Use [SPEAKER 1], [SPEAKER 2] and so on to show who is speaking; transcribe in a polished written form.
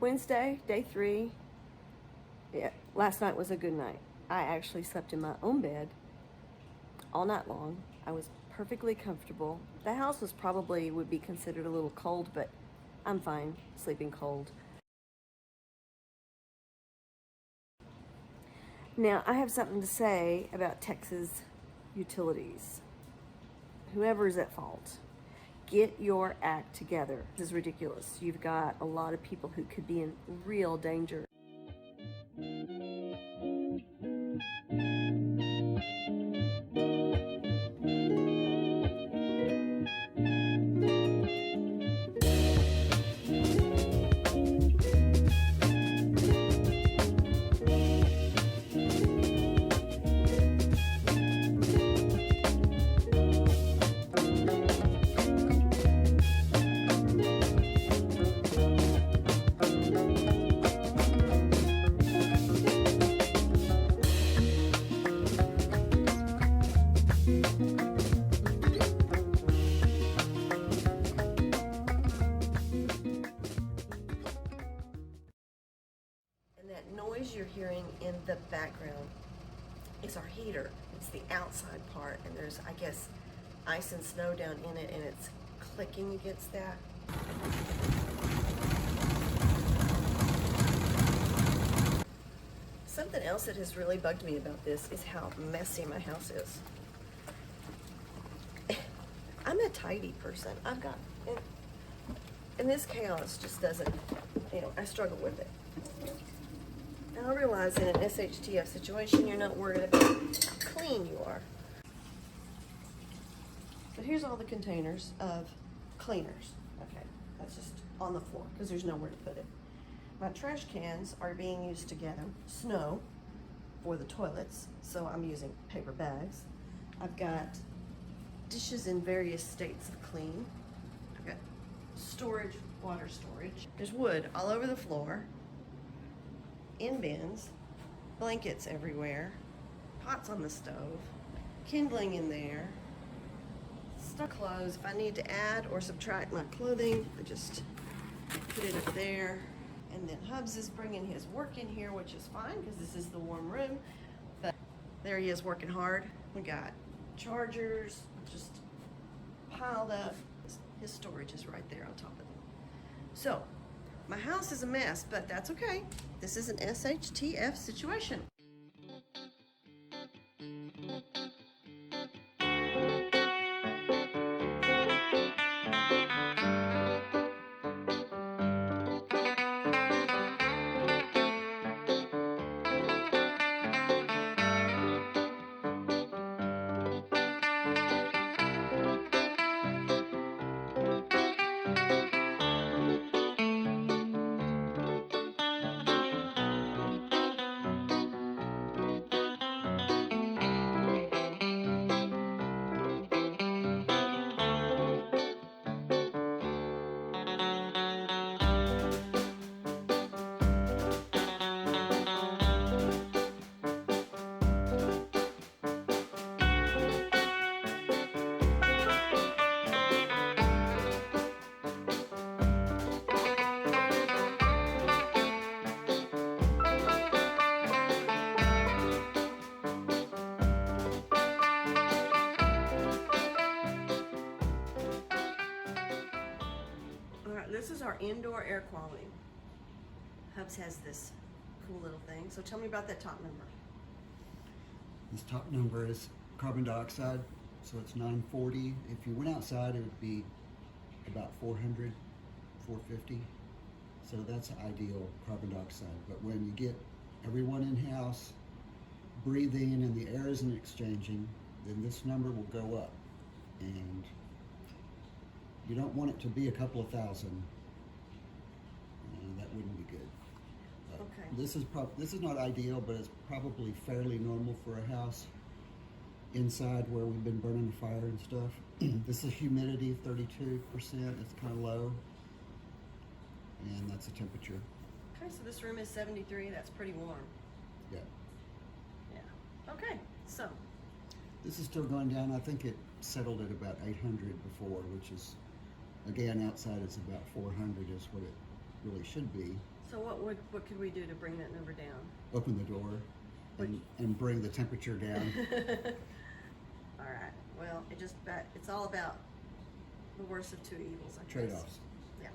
[SPEAKER 1] Wednesday, day 3. Yeah, last night was a good night. I actually slept in my own bed all night long. I was perfectly comfortable. The house would be considered a little cold, but I'm fine sleeping cold. Now, I have something to say about Texas utilities. Whoever is at fault, get your act together. This is ridiculous. You've got a lot of people who could be in real danger. And that noise you're hearing in the background is our heater. It's the outside part, and there's, I guess, ice and snow down in it, and it's clicking against that. Something else that has really bugged me about this is how messy my house is. I'm a tidy person. And this chaos just doesn't, I struggle with it. And I realize in an SHTF situation, you're not worried about how clean you are. But here's all the containers of cleaners. Okay, that's just on the floor because there's nowhere to put it. My trash cans are being used to gather snow for the toilets, so I'm using paper bags. I've got dishes in various states of clean. I've got storage, water storage. There's wood all over the floor, in bins, blankets everywhere, pots on the stove, kindling in there, stuff clothes. If I need to add or subtract my clothing, I just put it up there. And then Hubs is bringing his work in here, which is fine because this is the warm room. But there he is working hard. We got chargers just piled up. His storage is right there on top of it. So my house is a mess, but that's okay. This is an SHTF situation. This is our indoor air quality. Hubs has this cool little thing. So tell me about that top number.
[SPEAKER 2] This top number is carbon dioxide, so it's 940. If you went outside, it would be about 400, 450. So that's ideal carbon dioxide. But when you get everyone in house breathing and the air isn't exchanging, then this number will go up. And you don't want it to be a couple of thousand. That wouldn't be good.
[SPEAKER 1] Okay.
[SPEAKER 2] This is not ideal, but it's probably fairly normal for a house inside where we've been burning the fire and stuff. This is humidity, 32%. It's kind of low, and that's the temperature.
[SPEAKER 1] Okay, so this room is 73. That's pretty warm.
[SPEAKER 2] Yeah.
[SPEAKER 1] Yeah. Okay, so
[SPEAKER 2] this is still going down. I think it settled at about 800 before, which is, again, outside it's about 400 is what it really should be.
[SPEAKER 1] So what could we do to bring that number down?
[SPEAKER 2] Open the door and bring the temperature down.
[SPEAKER 1] All right. Well, it's all about the worst of two evils, I guess.
[SPEAKER 2] Trade-offs.
[SPEAKER 1] Yeah.